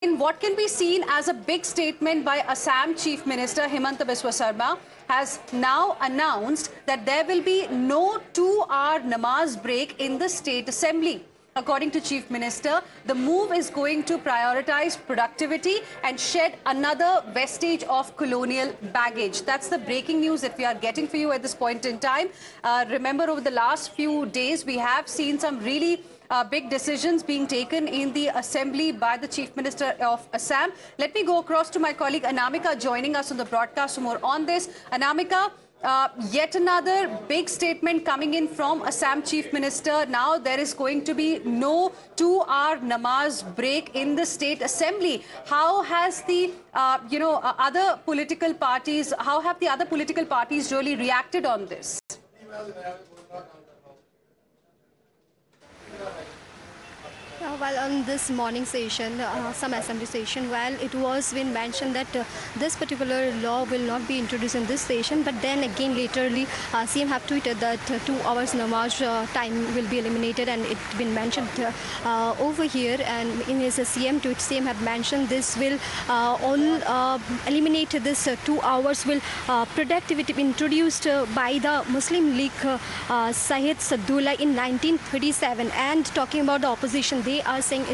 in what can be seen as a big statement by Assam Chief Minister Himanta Biswa Sarma, has now announced that there will be no 2-hour namaz break in the State Assembly. According to Chief Minister, the move is going to prioritize productivity and shed another vestige of colonial baggage. That's the breaking news that we are getting for you at this point in time. Remember, over the last few days, we have seen some really big decisions being taken in the Assembly by the Chief Minister of Assam. Let me go across to my colleague Anamika joining us on the broadcast for more on this. Anamika, yet another big statement coming in from Assam Chief Minister. Now there is going to be no 2-hour namaz break in the State Assembly. How has the other political parties, how have the other political parties really reacted on this? Well, on this morning session, some assembly session, well, it was been mentioned that this particular law will not be introduced in this session, but then again laterly CM have tweeted that 2 hours namaz time will be eliminated, and it been mentioned over here, and in his CM tweet, CM have mentioned this will all eliminate this 2 hours will productivity introduced by the Muslim League Syed Sadullah in 1937. And talking about the opposition, they are saying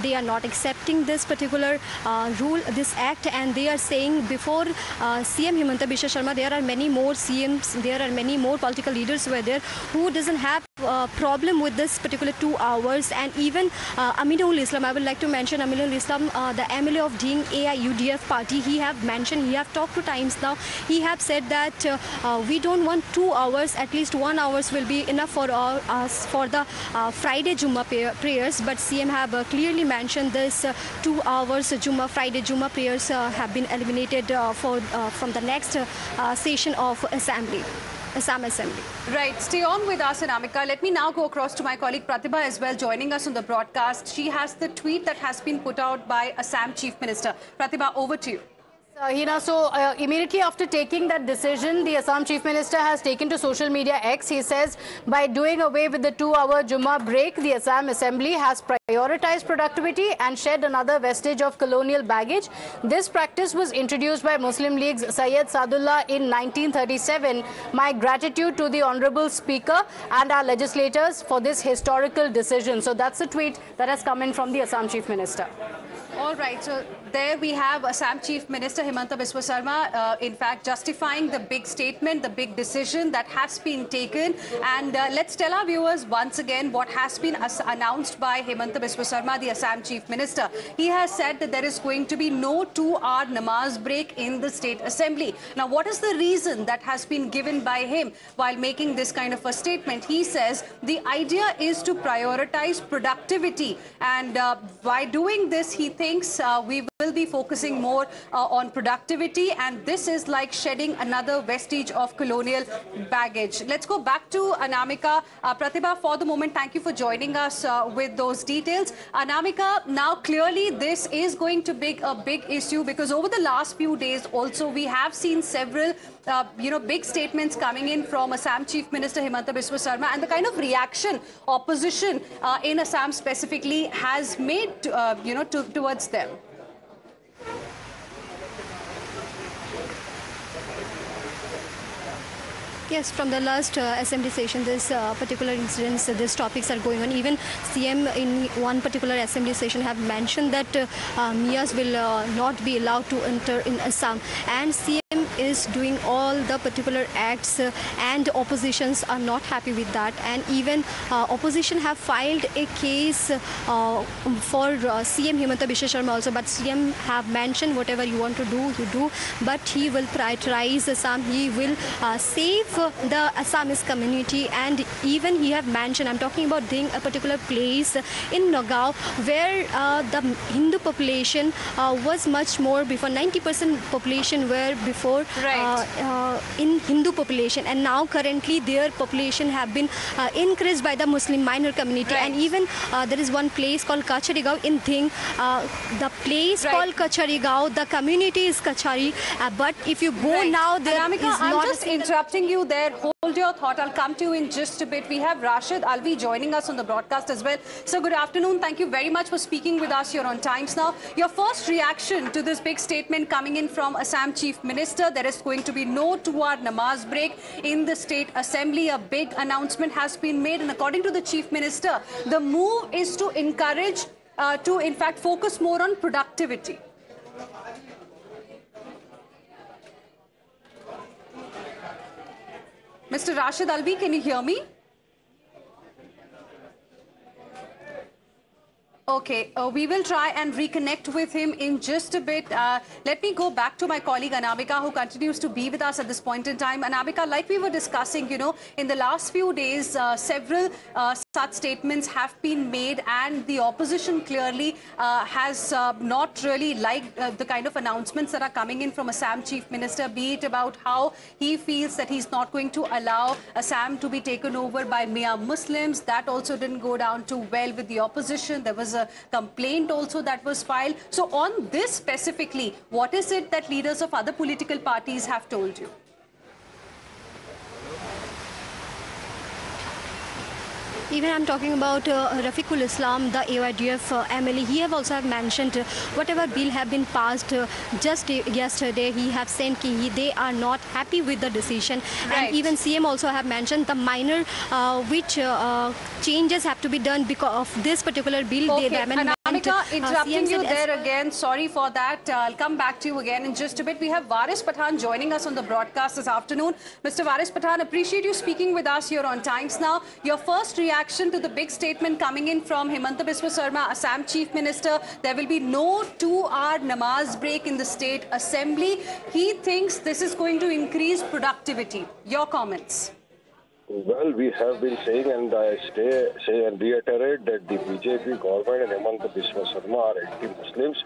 they are not accepting this particular rule, this act, and they are saying before CM Himanta Biswa Sarma, there are many more CMs, there are many more political leaders who are there who doesn't have problem with this particular 2 hours. And even Aminul Islam, I would like to mention Aminul Islam, the MLA of Ding AIUDF party, he have mentioned, he have talked to Times Now, he have said that we don't want 2 hours, at least 1 hour will be enough for us for the Friday Jummah prayers. But CM have clearly mentioned this 2 hours Friday Jummah prayers have been eliminated from the next session of Assam Assembly. Right. Stay on with us, Anamika. Let me now go across to my colleague Pratibha as well, joining us on the broadcast. She has the tweet that has been put out by Assam Chief Minister. Pratibha, over to you. Hina, so immediately after taking that decision, the Assam Chief Minister has taken to social media X. He says, by doing away with the 2-hour Jummah break, the Assam Assembly has prioritized productivity and shed another vestige of colonial baggage. This practice was introduced by Muslim League's Syed Sadullah in 1937. My gratitude to the Honorable Speaker and our legislators for this historical decision. So that's a tweet that has come in from the Assam Chief Minister. All right, so there we have Assam Chief Minister Himanta Biswa Sarma, in fact, justifying the big statement, the big decision that has been taken. And let's tell our viewers once again what has been announced by Himanta Biswa Sarma, the Assam Chief Minister. He has said that there is going to be no 2-hour namaz break in the State Assembly. Now, what is the reason that has been given by him while making this kind of a statement? He says the idea is to prioritize productivity, and by doing this, he thinks we will be focusing more on productivity, and this is like shedding another vestige of colonial baggage. Let's go back to Anamika. Pratibha, for the moment, thank you for joining us with those details. Anamika, now clearly this is going to be a big issue, because over the last few days also we have seen several big statements coming in from Assam Chief Minister Himanta Biswa Sarma, and the kind of reaction opposition in Assam specifically has made towards them. Yes, from the last assembly session, this particular incidents, these topics are going on. Even CM in one particular assembly session have mentioned that Mias will not be allowed to enter in Assam, and CM is doing all the particular acts and oppositions are not happy with that. And even opposition have filed a case for CM Himanta Biswa Sarma also, but CM have mentioned whatever you want to do, you do, but he will prioritize Assam, he will save the Assamese community. And even he have mentioned, I'm talking about Ding, a particular place in Nagaon where the Hindu population was much more before, 90% population were before in Hindu population, and now currently their population have been increased by the Muslim minor community. And even there is one place called Kacharigaon in Ding, the place called Kacharigaon, the community is Kachari, but if you go now, there Anamika, is I'm not just interrupting you there. Hold your thought. I'll come to you in just a bit. We have Rashid Alvi joining us on the broadcast as well. So good afternoon. Thank you very much for speaking with us here on Times Now. Your first reaction to this big statement coming in from Assam Chief Minister. There is going to be no 2-hour namaz break in the State Assembly. A big announcement has been made, and according to the Chief Minister, the move is to encourage, to in fact focus more on productivity. Mr. Rashid Alvi, can you hear me? Okay, we will try and reconnect with him in just a bit. Let me go back to my colleague Anamika, who continues to be with us at this point in time. Anamika, like we were discussing, you know, in the last few days, several such statements have been made, and the opposition clearly has not really liked the kind of announcements that are coming in from Assam Chief Minister, be it about how he feels that he's not going to allow Assam to be taken over by Mia Muslims. That also didn't go down too well with the opposition. There was a complaint also that was filed. So on this specifically, what is it that leaders of other political parties have told you? Even I'm talking about Rafiqul Islam, the AYDF MLA. He have also have mentioned whatever bill have been passed just yesterday. He have said they are not happy with the decision. Right. And even CM also have mentioned the minor which changes have to be done because of this particular bill. Okay, the amendment, Anamika, interrupting you there well. again. Sorry for that. I'll come back to you again in just a bit. We have Varis Pathan joining us on the broadcast this afternoon. Mr. Varis Pathan, appreciate you speaking with us here on Times Now. Your first reaction to the big statement coming in from Himanta Biswa Sarma, Assam Chief Minister. There will be no 2-hour namaz break in the State Assembly. He thinks this is going to increase productivity. Your comments? Well, we have been saying, and I say and reiterate that the BJP government and Himanta Biswa Sarma are anti-Muslims.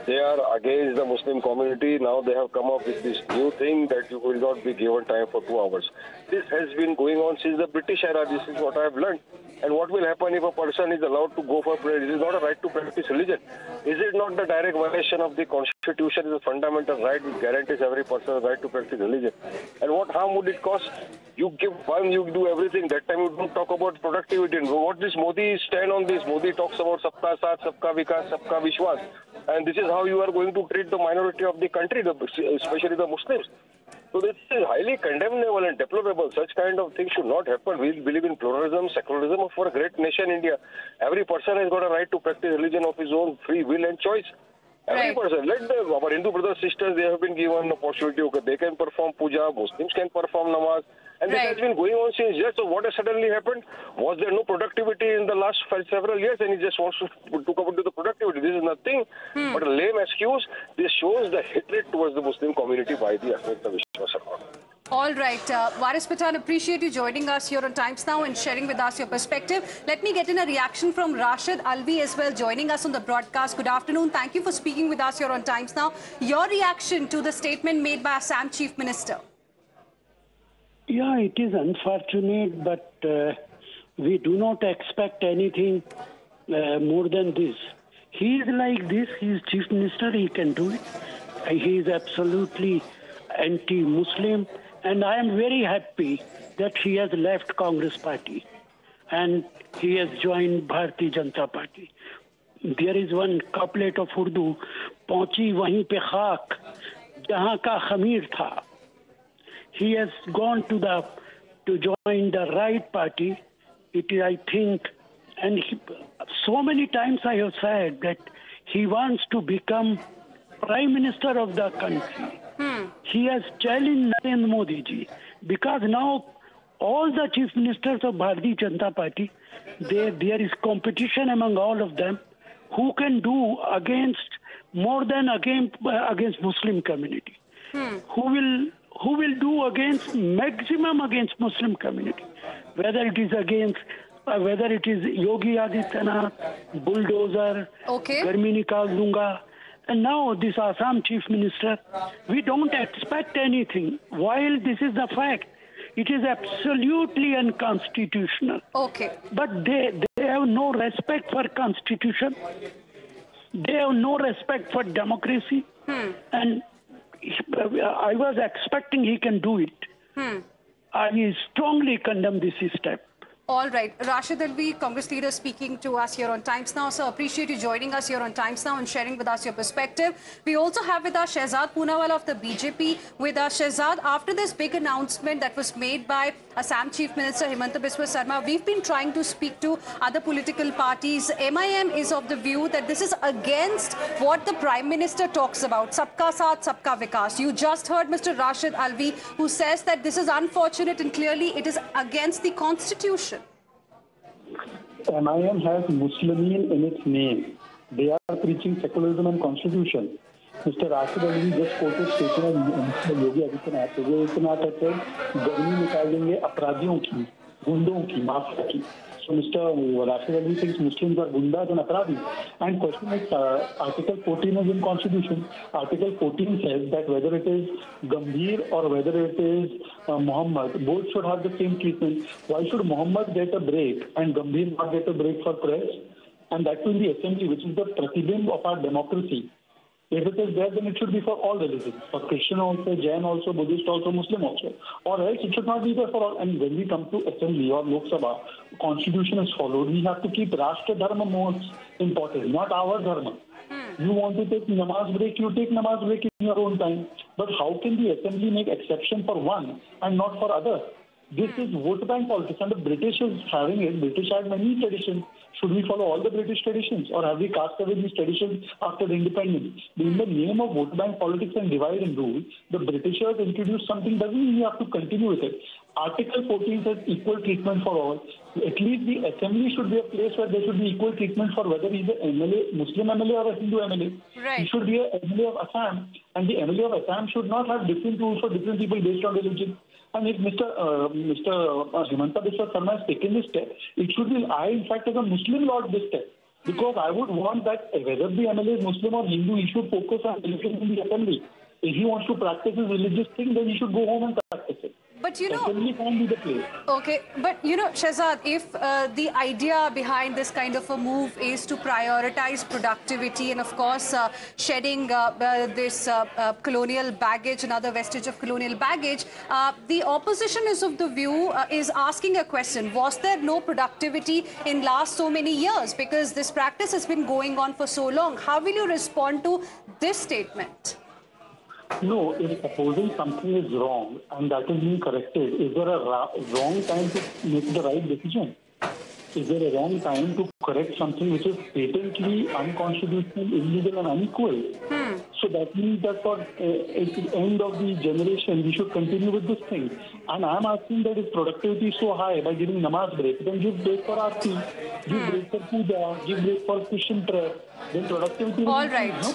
They are against the Muslim community. Now they have come up with this new thing that you will not be given time for 2 hours. This has been going on since the British era. This is what I have learned. And what will happen if a person is allowed to go for prayer? It is not a right to practice religion. Is it not the direct violation of the Constitution? Is a fundamental right which guarantees every person the right to practice religion. And what harm would it cause? You give one, you do everything. That time you don't talk about productivity. And what does Modi stand on this? Modi talks about Sabka Saath, Sabka Vikas, Sabka Vishwas. And this is how you are going to treat the minority of the country, especially the Muslims. So this is highly condemnable and deplorable. Such kind of things should not happen. We believe in pluralism, secularism for a great nation, India. Every person has got a right to practice religion of his own free will and choice. Every person. Let our Hindu brothers and sisters, they have been given an opportunity. Okay, they can perform puja, Muslims can perform namaz. And this has been going on since years. So what has suddenly happened? Was there no productivity in the last several years, and he just wants to come into the productivity? This is nothing but a lame excuse. This shows the hatred towards the Muslim community by the Himanta Biswa Sarma. All right. Varis Pathan, appreciate you joining us here on Times Now and sharing with us your perspective. Let me get in a reaction from Rashid Alvi as well, joining us on the broadcast. Good afternoon. Thank you for speaking with us here on Times Now. Your reaction to the statement made by Assam Chief Minister? Yeah, it is unfortunate, but we do not expect anything more than this. He is like this. He is Chief Minister. He can do it. He is absolutely anti-Muslim. And I am very happy that he has left Congress party and he has joined Bharatiya Janata Party. There is one couplet of Urdu, "Pahunchi wahin pe khak, jahan ka khamir tha." He has gone to join the right party. It is, I think, and so many times I have said that he wants to become Prime Minister of the country. He has challenged Narendra Modi ji because now all the chief ministers of Bharatiya Janata Party, there is competition among all of them who can do more than against Muslim community. Who will do maximum against Muslim community, whether it is Yogi Adityanath, bulldozer, Garmi nikal dunga. And now this Assam Chief Minister, we don't expect anything. While this is the fact, it is absolutely unconstitutional. Okay. But they have no respect for Constitution. They have no respect for democracy. And I was expecting he can do it. I strongly condemn this step. All right. Rashid Alvi, Congress leader, speaking to us here on Times Now. Sir, appreciate you joining us here on Times Now and sharing with us your perspective. We also have with us Shehzad Poonawalla of the BJP. With us, Shehzad, after this big announcement that was made by Assam Chief Minister Himanta Biswa Sarma, we've been trying to speak to other political parties. MIM is of the view that this is against what the Prime Minister talks about, Sabka Saath, Sabka Vikas. You just heard Mr. Rashid Alvi, who says that this is unfortunate and clearly it is against the Constitution. MIM has Muslimin in its name. They are preaching secularism and constitution. Mr. Rashid Alvi just quoted statement of Mr. Yogi Adityanath. Yogi Adityanath has said, "गर्मी निकाल देंगे अपराधियों की, गुंडों की, mafia की." So Mr. Rashid Alvi thinks Muslims are gundas and apradhi. And question is, Article 14 is in Constitution. Article 14 says that whether it is Gambhir or whether it is Muhammad, both should have the same treatment. Why should Muhammad get a break and Gambhir not get a break for press? And that too in the assembly, which is the pratibimb of our democracy. If it is there, then it should be for all religions. For Christian also, Jain also, Buddhist also, Muslim also. Or else it should not be there for all. And when we come to assembly or Lok Sabha, constitution is followed. We have to keep Rashtra Dharma most important, not our Dharma. You want to take namaz break, you take namaz break in your own time. But how can the assembly make exception for one and not for other? This is vote bank politics, and the British is having it. British had many traditions. Should we follow all the British traditions, or have we cast away these traditions after the independence? In the name of vote bank politics and divide and rule, the Britishers introduced something. Doesn't mean we have to continue with it. Article 14 says equal treatment for all. At least the assembly should be a place where there should be equal treatment for whether he's an MLA, Muslim MLA or a Hindu MLA. Right. He should be an MLA of Assam, and the MLA of Assam should not have different rules for different people based on religion. And if Mr. Himanta Biswa Sarma has taken this step, it should be, I in fact as a Muslim lord this step. Because I would want that whether the MLA is Muslim or Hindu, he should focus on religion in the assembly. If he wants to practice his religious thing, then he should go home and practice it. But you know, assembly can't be the place. Okay, but you know, Shehzad, if the idea behind this kind of a move is to prioritize productivity and of course shedding this colonial baggage, another vestige of colonial baggage, the opposition is of the view, is asking a question: was there no productivity in last so many years? Because this practice has been going on for so long. How will you respond to this statement? No, if opposing something is wrong and that is being corrected, is there a wrong time to make the right decision? Is there a wrong time to correct something which is patently unconstitutional, illegal and unequal? So that means that for at the end of the generation, we should continue with this thing. And I'm asking that if productivity is so high by giving namaz break, then give break for Aarti, give break for puja, give break for Christian prayer, then productivity will All increase, right. no?